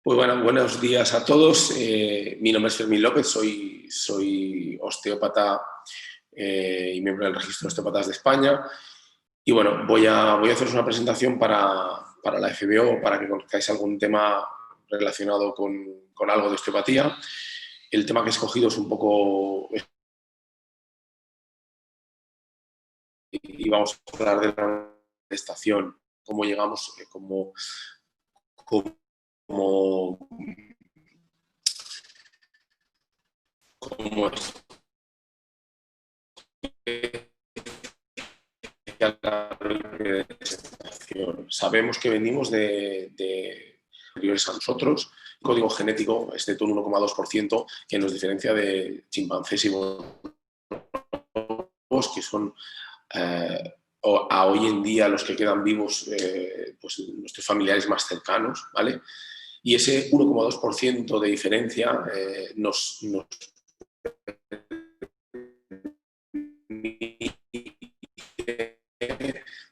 Pues bueno, buenos días a todos. Mi nombre es Fermín López, soy osteópata y miembro del Registro de Osteópatas de España. Y bueno, voy a haceros una presentación para la FBO, para que conozcáis algún tema relacionado con algo de osteopatía. El tema que he escogido es un poco... Y vamos a hablar de la estación, cómo llegamos, cómo sabemos que venimos de anteriores a nosotros. El código genético es de un 1,2% que nos diferencia de chimpancés y bonobos, que son a hoy en día los que quedan vivos, pues nuestros familiares más cercanos, ¿vale? Y ese 1,2% de diferencia nos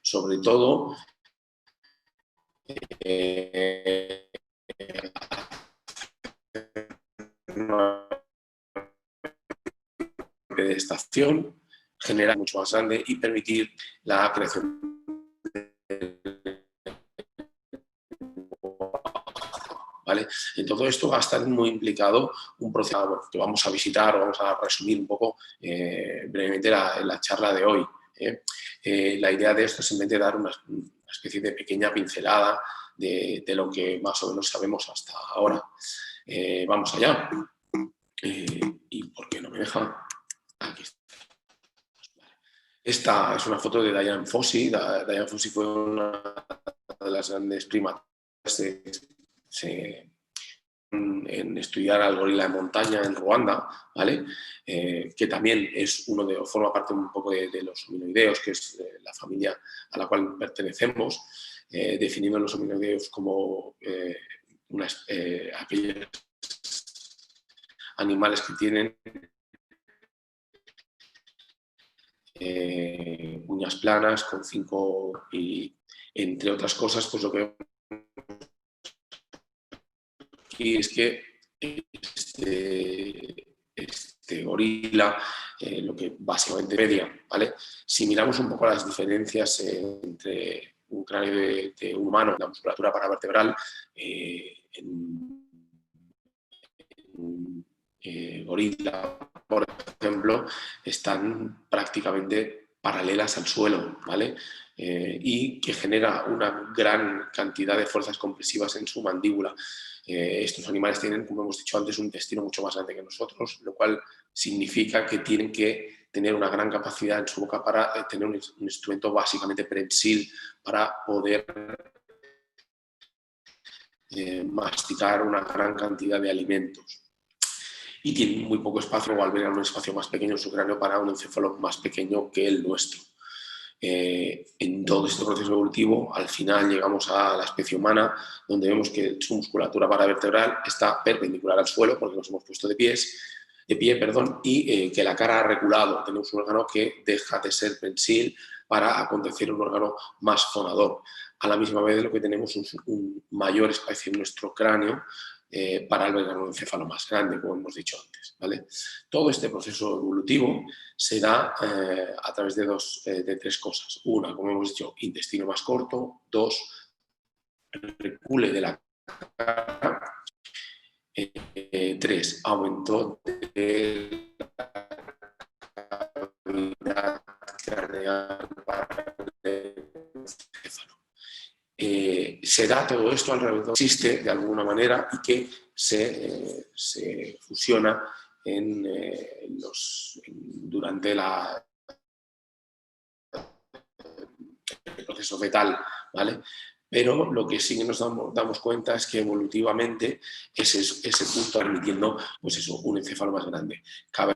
sobre todo de estación, generar mucho más grande y permitir la creación ¿vale? En todo esto va a estar muy implicado un proceso que vamos a visitar, vamos a resumir un poco brevemente la charla de hoy. La idea de esto es simplemente dar una especie de pequeña pincelada de lo que más o menos sabemos hasta ahora. Vamos allá. ¿Y por qué no me deja? Aquí está. Esta es una foto de Dian Fossey. Dian Fossey fue una de las grandes primatas en estudiar al gorila de montaña en Ruanda, ¿vale? Que también es forma parte un poco de los hominoideos, que es la familia a la cual pertenecemos, definiendo los hominoideos como aquellos animales que tienen uñas planas con 5 y, entre otras cosas, pues lo que aquí es que este gorila, lo que básicamente media, ¿vale? Si miramos un poco las diferencias entre un cráneo de un humano, la musculatura paravertebral, gorila, por ejemplo, están prácticamente paralelas al suelo, ¿vale? Y que genera una gran cantidad de fuerzas compresivas en su mandíbula. Estos animales tienen, como hemos dicho antes, un intestino mucho más grande que nosotros, lo cual significa que tienen que tener una gran capacidad en su boca para tener un instrumento básicamente prensil para poder masticar una gran cantidad de alimentos. Y tienen muy poco espacio, o albergan un espacio más pequeño en su cráneo para un encéfalo más pequeño que el nuestro. En todo este proceso evolutivo, al final llegamos a la especie humana, donde vemos que su musculatura paravertebral está perpendicular al suelo, porque nos hemos puesto de pie, y que la cara ha reculado. Tenemos un órgano que deja de ser prensil para acontecer un órgano más fonador. A la misma vez, lo que tenemos es un mayor espacio en nuestro cráneo para albergar un encéfalo más grande, como hemos dicho antes, ¿vale? Todo este proceso evolutivo se da a través de 3 cosas. Una, como hemos dicho, intestino más corto. 2, recule de la cara. 3, aumento de la cavidad craneal para el encéfalo. Se da todo esto alrededor, existe de alguna manera y que se fusiona durante el proceso fetal, ¿vale? Pero lo que sí que nos damos cuenta es que evolutivamente ese punto permitiendo, pues eso, un encéfalo más grande. Cabe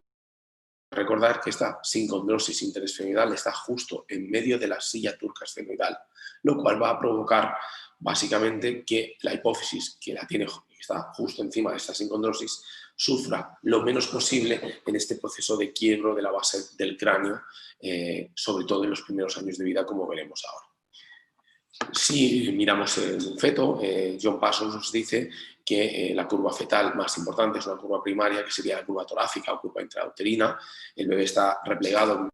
recordar que esta sincondrosis interesfenoidal está justo en medio de la silla turca esfenoidal, lo cual va a provocar básicamente que la hipófisis, que está justo encima de esta sincondrosis, sufra lo menos posible en este proceso de quiebro de la base del cráneo, sobre todo en los primeros años de vida, como veremos ahora. Si miramos en un feto, John Parsons nos dice que la curva fetal más importante es una curva primaria, que sería la curva torácica o curva intrauterina. El bebé está replegado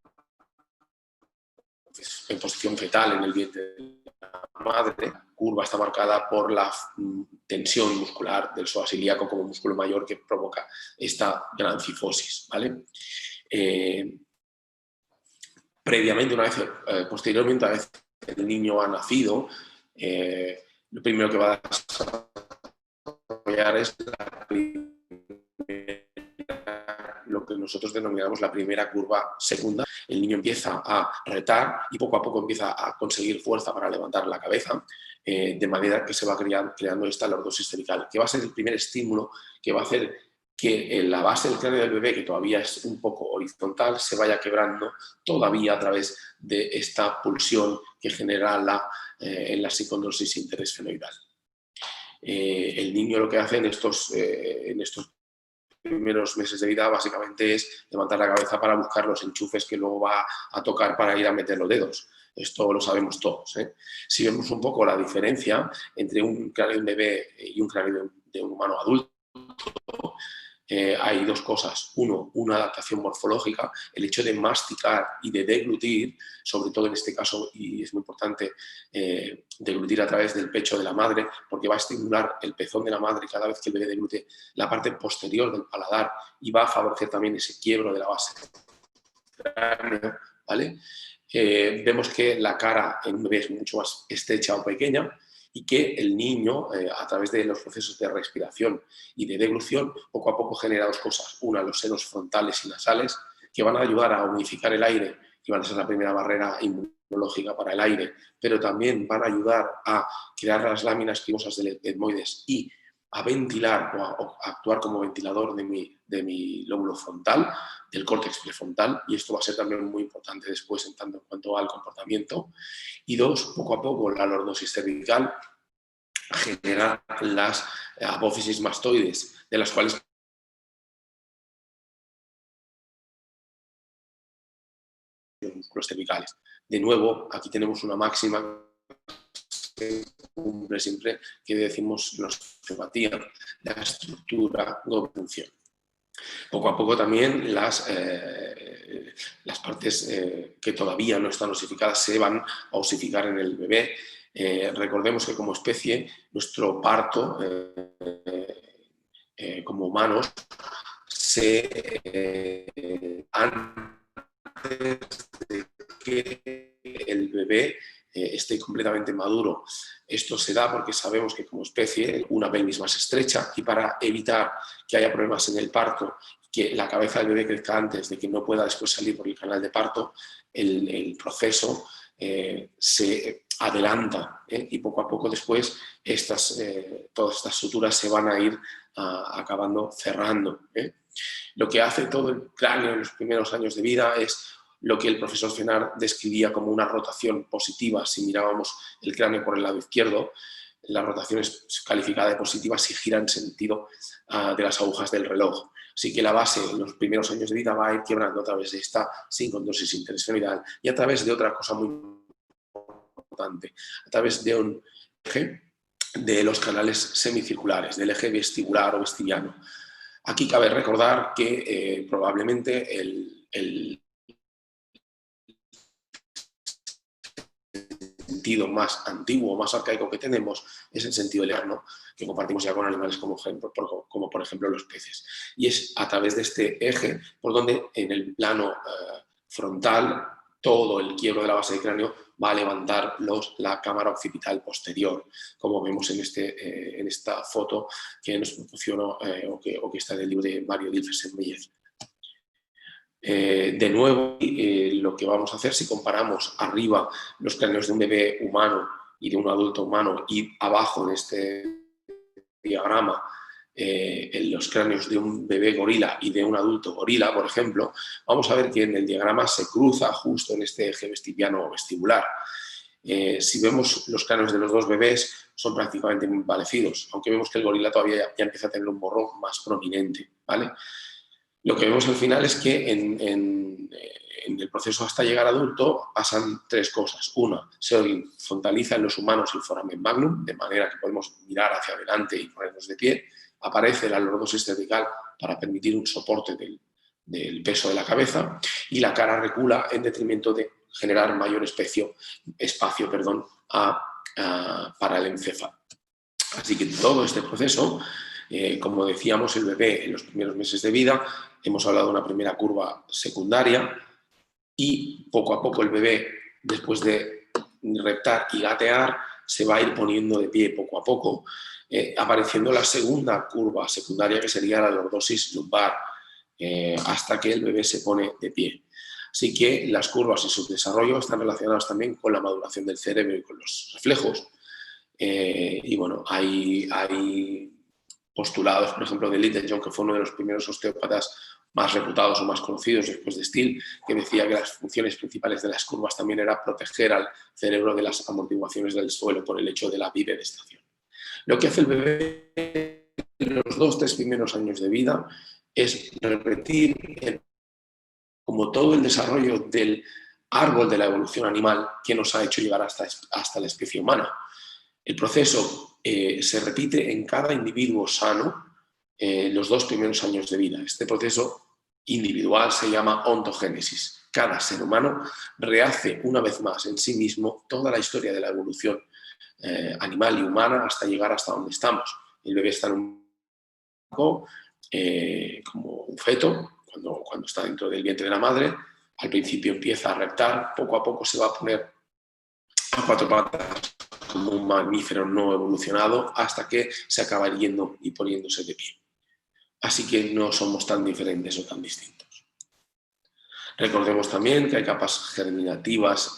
en posición fetal en el vientre de la madre. La curva está marcada por la tensión muscular del psoas ilíaco como músculo mayor que provoca esta gran cifosis, ¿vale? Previamente, posteriormente, una vez que el niño ha nacido, lo primero que va a desarrollar es lo que nosotros denominamos la primera curva secundaria. El niño empieza a retar y poco a poco empieza a conseguir fuerza para levantar la cabeza, de manera que se va creando esta lordosis cervical, que va a ser el primer estímulo que va a hacer que la base del cráneo del bebé, que todavía es un poco horizontal, se vaya quebrando todavía a través de esta pulsión que genera en la psicondrosis interesfenoidal. El niño lo que hace en estos primeros meses de vida básicamente es levantar la cabeza para buscar los enchufes que luego va a tocar para ir a meter los dedos. Esto lo sabemos todos, ¿eh? Si vemos un poco la diferencia entre un cráneo de un bebé y un cráneo de un humano adulto, hay dos cosas. Uno, una adaptación morfológica, el hecho de masticar y de deglutir, sobre todo en este caso, y es muy importante deglutir a través del pecho de la madre, porque va a estimular el pezón de la madre cada vez que el bebé deglute la parte posterior del paladar y va a favorecer también ese quiebro de la base del cráneo, ¿vale? Vemos que la cara en un bebé es mucho más estrecha o pequeña, y que el niño, a través de los procesos de respiración y de deglución, poco a poco genera dos cosas. Una, los senos frontales y nasales, que van a ayudar a humidificar el aire, y van a ser la primera barrera inmunológica para el aire, pero también van a ayudar a crear las láminas fibosas del etmoides y a ventilar o a actuar como ventilador de mi lóbulo frontal, del córtex prefrontal, y esto va a ser también muy importante después en tanto en cuanto al comportamiento. Y dos, poco a poco la lordosis cervical genera las apófisis mastoides, de las cuales los músculos cervicales. De nuevo, aquí tenemos una máxima que cumple siempre, que decimos la osteopatía, la estructura gobe-función. Poco a poco también las partes que todavía no están osificadas se van a osificar en el bebé. Recordemos que como especie, nuestro parto como humanos antes de que el bebé esté completamente maduro. Esto se da porque sabemos que como especie una pelvis más estrecha, y para evitar que haya problemas en el parto, que la cabeza del bebé crezca antes de que no pueda después salir por el canal de parto, el proceso se adelanta, y poco a poco después todas estas suturas se van a ir acabando cerrando. Lo que hace todo el cráneo en los primeros años de vida es lo que el profesor Fenar describía como una rotación positiva. Si mirábamos el cráneo por el lado izquierdo, la rotación es calificada de positiva si gira en sentido de las agujas del reloj. Así que la base en los primeros años de vida va a ir quebrando a través de esta sincondrosis interesfenoidal y a través de otra cosa muy importante, a través de un eje de los canales semicirculares, del eje vestibular o vestigiano. Aquí cabe recordar que probablemente el sentido más antiguo, más arcaico que tenemos es el sentido leano, que compartimos ya con animales como por ejemplo los peces. Y es a través de este eje por donde en el plano frontal todo el quiebro de la base del cráneo va a levantar la cámara occipital posterior, como vemos en esta foto que nos proporcionó o que está en el libro de Mario Dilfersen-Meyer. De nuevo, lo que vamos a hacer si comparamos arriba los cráneos de un bebé humano y de un adulto humano y abajo en este diagrama los cráneos de un bebé gorila y de un adulto gorila, por ejemplo, vamos a ver que en el diagrama se cruza justo en este eje vestigiano o vestibular. Si vemos los cráneos de los dos bebés son prácticamente muy parecidos, aunque vemos que el gorila todavía ya empieza a tener un borrón más prominente, ¿vale? Lo que vemos al final es que en el proceso hasta llegar a adulto pasan tres cosas. Una, se horizontaliza en los humanos el foramen magnum, de manera que podemos mirar hacia adelante y ponernos de pie. aparece la lordosis cervical para permitir un soporte del peso de la cabeza, y la cara recula en detrimento de generar mayor espacio para el encéfalo. Así que todo este proceso, como decíamos, el bebé en los primeros meses de vida, hemos hablado de una primera curva secundaria, y poco a poco el bebé, después de reptar y gatear, se va a ir poniendo de pie poco a poco, apareciendo la segunda curva secundaria, que sería la lordosis lumbar, hasta que el bebé se pone de pie. Así que las curvas y su desarrollo están relacionadas también con la maduración del cerebro y con los reflejos. Y bueno, hay postulados, por ejemplo, de Littlejohn, que fue uno de los primeros osteópatas más reputados o más conocidos después de Steele, que decía que las funciones principales de las curvas también era proteger al cerebro de las amortiguaciones del suelo por el hecho de la bipedestación. Lo que hace el bebé en los 2-3 primeros años de vida es repetir como todo el desarrollo del árbol de la evolución animal que nos ha hecho llegar hasta la especie humana. El proceso se repite en cada individuo sano los 2 primeros años de vida. Este proceso individual se llama ontogénesis. Cada ser humano rehace una vez más en sí mismo toda la historia de la evolución animal y humana hasta llegar hasta donde estamos. El bebé está en un como un feto, cuando está dentro del vientre de la madre. Al principio empieza a reptar, poco a poco se va a poner a 4 patas como un mamífero no evolucionado, hasta que se acaba yendo y poniéndose de pie. Así que no somos tan diferentes o tan distintos. Recordemos también que hay capas germinativas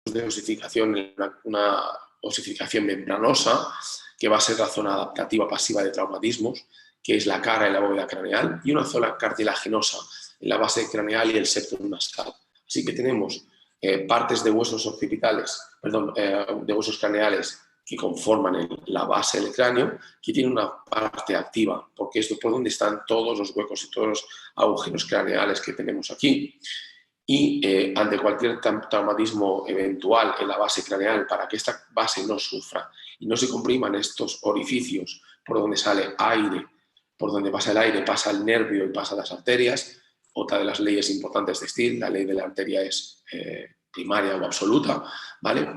de osificación, una osificación membranosa, que va a ser la zona adaptativa pasiva de traumatismos, que es la cara y la bóveda craneal, y una zona cartilaginosa en la base craneal y el septum nasal. Así que tenemos partes de huesos occipitales, de huesos craneales que conforman la base del cráneo, que tiene una parte activa, porque esto es por donde están todos los huecos y todos los agujeros craneales que tenemos aquí. Y ante cualquier traumatismo eventual en la base craneal, para que esta base no sufra y no se compriman estos orificios por donde sale aire, por donde pasa el aire, pasa el nervio y pasa las arterias. Otra de las leyes importantes de Steele, la ley de la arteria es primaria o absoluta, ¿vale?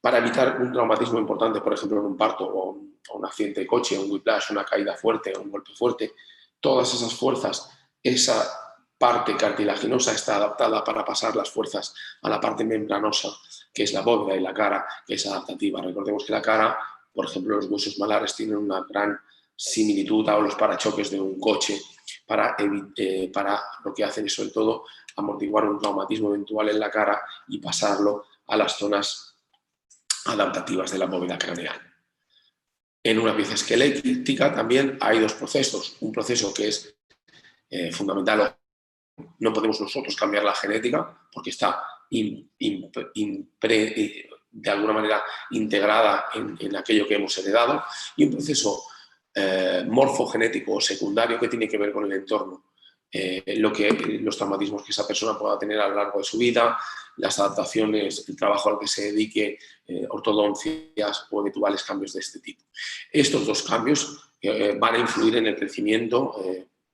Para evitar un traumatismo importante, por ejemplo, en un parto o un accidente de coche, un whiplash, una caída fuerte, un golpe fuerte, todas esas fuerzas, esa parte cartilaginosa está adaptada para pasar las fuerzas a la parte membranosa, que es la bóveda, y la cara, que es adaptativa. Recordemos que la cara, por ejemplo, los huesos malares tienen una gran similitud a los parachoques de un coche, para lo que hacen es, sobre todo, amortiguar un traumatismo eventual en la cara y pasarlo a las zonas adaptativas de la bóveda craneal. En una pieza esquelética también hay 2 procesos. Un proceso que es fundamental. No podemos nosotros cambiar la genética porque está de alguna manera integrada en aquello que hemos heredado, y un proceso morfogenético o secundario que tiene que ver con el entorno, los traumatismos que esa persona pueda tener a lo largo de su vida, las adaptaciones, el trabajo al que se dedique, ortodoncias o eventuales cambios de este tipo. Estos 2 cambios van a influir en el crecimiento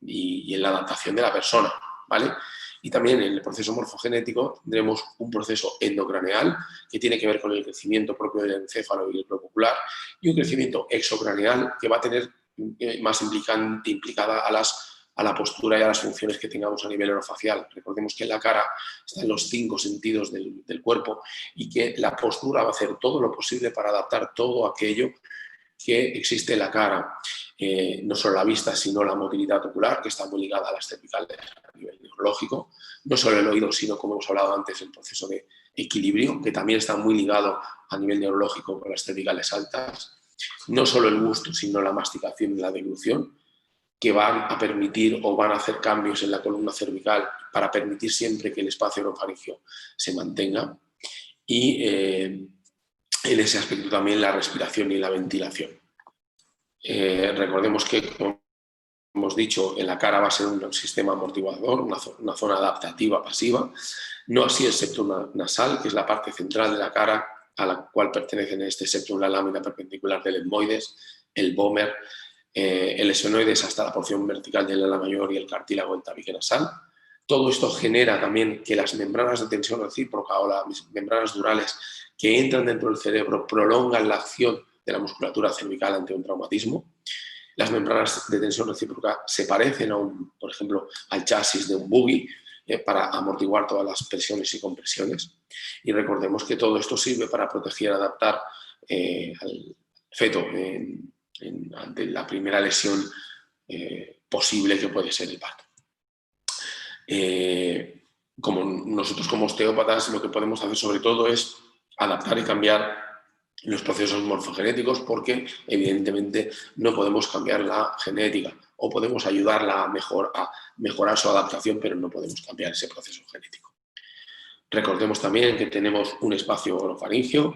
y en la adaptación de la persona, ¿vale? Y también en el proceso morfogenético tendremos un proceso endocraneal que tiene que ver con el crecimiento propio del encéfalo y el globo ocular, y un crecimiento exocraneal que va a tener más implicada a la postura y a las funciones que tengamos a nivel orofacial. Recordemos que en la cara están los 5 sentidos del cuerpo, y que la postura va a hacer todo lo posible para adaptar todo aquello que existe en la cara, no solo la vista, sino la motilidad ocular, que está muy ligada a las cervicales a nivel neurológico, no solo el oído, sino, como hemos hablado antes, el proceso de equilibrio, que también está muy ligado a nivel neurológico con las cervicales altas, no solo el gusto, sino la masticación y la deglución, que van a permitir o van a hacer cambios en la columna cervical para permitir siempre que el espacio orofaringeo se mantenga, y en ese aspecto también la respiración y la ventilación. Recordemos que, como hemos dicho, en la cara va a ser un sistema amortiguador, una zona adaptativa pasiva. No así el septum nasal, que es la parte central de la cara a la cual pertenecen este septum, la lámina perpendicular del etmoides, el vómer, el esfenoides hasta la porción vertical del ala mayor y el cartílago del tabique nasal. Todo esto genera también que las membranas de tensión recíproca o las membranas durales que entran dentro del cerebro prolongan la acción de la musculatura cervical ante un traumatismo. Las membranas de tensión recíproca se parecen, por ejemplo, al chasis de un buggy para amortiguar todas las presiones y compresiones. Y recordemos que todo esto sirve para proteger y adaptar al feto ante la primera lesión posible que puede ser el parto. Como nosotros como osteópatas lo que podemos hacer sobre todo es adaptar y cambiar los procesos morfogenéticos porque evidentemente no podemos cambiar la genética o podemos ayudarla a mejorar su adaptación, pero no podemos cambiar ese proceso genético. Recordemos también que tenemos un espacio orofaringeo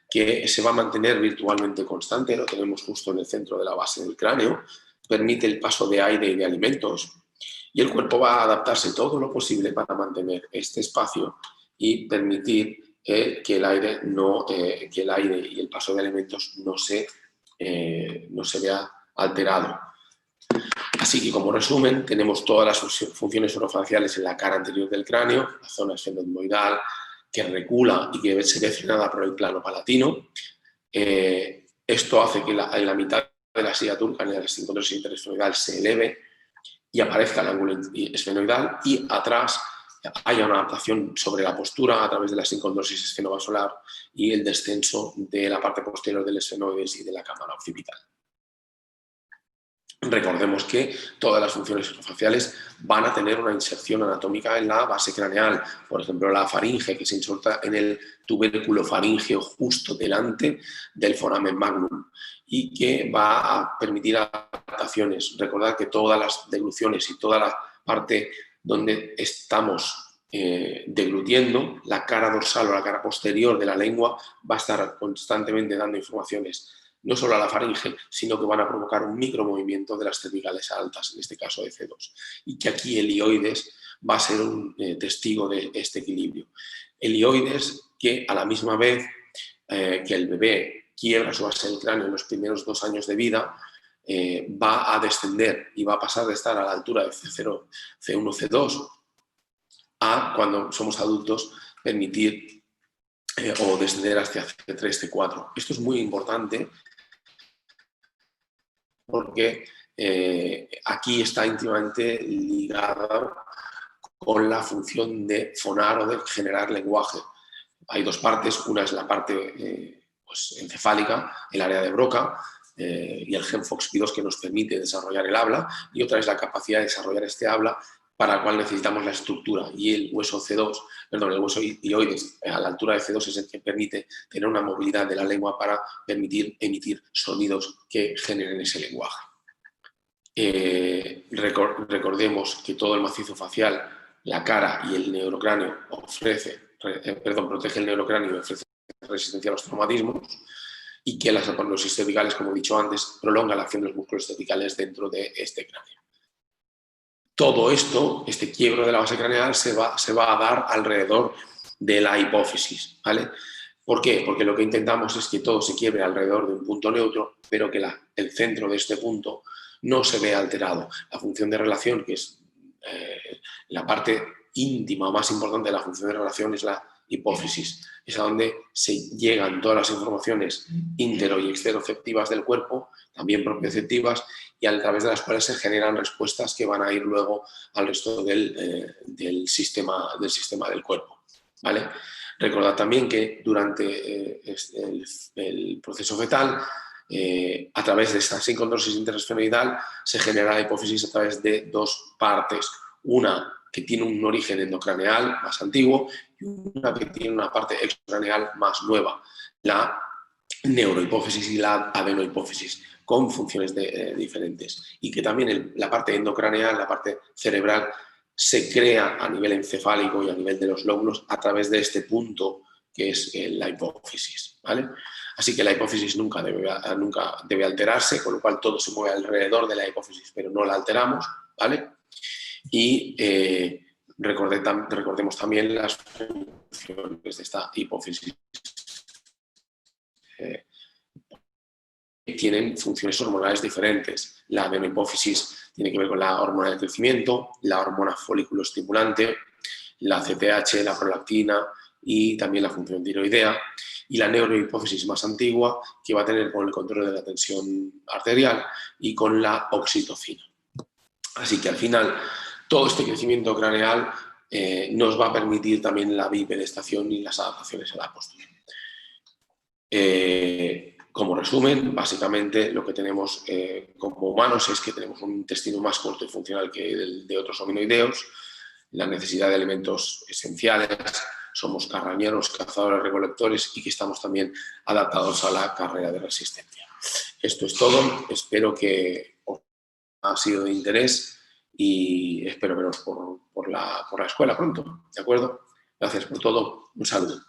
que se va a mantener virtualmente constante, lo tenemos justo en el centro de la base del cráneo, permite el paso de aire y de alimentos y el cuerpo va a adaptarse todo lo posible para mantener este espacio y permitir que el aire y el paso de alimentos no se vea alterado. Así que, como resumen, tenemos todas las funciones orofaciales en la cara anterior del cráneo, la zona esfenoidal, que recula y que se ve frenada por el plano palatino. Esto hace que en la mitad de la silla turca, en la sincondrosis interesfenoidal, se eleve y aparezca el ángulo esfenoidal y atrás haya una adaptación sobre la postura a través de la sincondrosis esfenovasolar y el descenso de la parte posterior del esfenoides y de la cámara occipital. Recordemos que todas las funciones orofaciales van a tener una inserción anatómica en la base craneal, por ejemplo la faringe que se inserta en el tubérculo faríngeo justo delante del foramen magnum y que va a permitir adaptaciones. Recordad que todas las degluciones y toda la parte donde estamos deglutiendo, la cara dorsal o la cara posterior de la lengua va a estar constantemente dando informaciones no solo a la faringe, sino que van a provocar un micromovimiento de las cervicales altas, en este caso de C2, y que aquí el ioides va a ser un testigo de este equilibrio. El ioides que a la misma vez que el bebé quiebra su base del cráneo en los primeros 2 años de vida, va a descender y va a pasar de estar a la altura de C0, C1, C2, a cuando somos adultos permitir o descender hacia C3, C4. Esto es muy importante porque aquí está íntimamente ligado con la función de fonar o de generar lenguaje. Hay 2 partes, una es la parte encefálica, el área de Broca y el gen FOXP2 que nos permite desarrollar el habla, y otra es la capacidad de desarrollar este habla para la cual necesitamos la estructura, y el hueso el hueso ioides a la altura de C2 es el que permite tener una movilidad de la lengua para permitir emitir sonidos que generen ese lenguaje. Recordemos que todo el macizo facial, la cara y el neurocráneo protege el neurocráneo y ofrece resistencia a los traumatismos, y que las aponeosis cervicales, como he dicho antes, prolongan la acción de los músculos cervicales dentro de este cráneo. Todo esto, este quiebro de la base craneal, se va a dar alrededor de la hipófisis, ¿vale? ¿Por qué? Porque lo que intentamos es que todo se quiebre alrededor de un punto neutro, pero que el centro de este punto no se vea alterado. La función de relación, que es la parte íntima más importante de la función de relación, es la hipófisis. Es a donde se llegan todas las informaciones intero- y exteroceptivas del cuerpo, también propioceptivas, y a través de las cuales se generan respuestas que van a ir luego al resto del sistema del cuerpo, ¿vale? Recordad también que durante el proceso fetal, a través de esta sincondrosis interesfenoidal, se genera la hipófisis a través de 2 partes. Una que tiene un origen endocraneal más antiguo y una que tiene una parte extracraneal más nueva, la neurohipófisis y la adenohipófisis, con funciones diferentes. Y que también la parte endocraneal, la parte cerebral, se crea a nivel encefálico y a nivel de los lóbulos a través de este punto que es la hipófisis, ¿vale? Así que la hipófisis nunca debe alterarse, con lo cual todo se mueve alrededor de la hipófisis, pero no la alteramos, ¿vale? Y recordemos también las funciones de esta hipófisis. Tienen funciones hormonales diferentes. La adenohipófisis tiene que ver con la hormona del crecimiento, la hormona folículo estimulante, la CTH, la prolactina y también la función tiroidea, y la neurohipófisis más antigua, que va a tener con el control de la tensión arterial y con la oxitocina. Así que al final todo este crecimiento craneal nos va a permitir también la bipedestación y las adaptaciones a la postura. Como resumen, básicamente lo que tenemos como humanos es que tenemos un intestino más corto y funcional que el de otros hominoideos, la necesidad de alimentos esenciales, somos carroñeros, cazadores, recolectores y que estamos también adaptados a la carrera de resistencia. Esto es todo, espero que os haya sido de interés y espero veros por la escuela pronto, ¿de acuerdo? Gracias por todo, un saludo.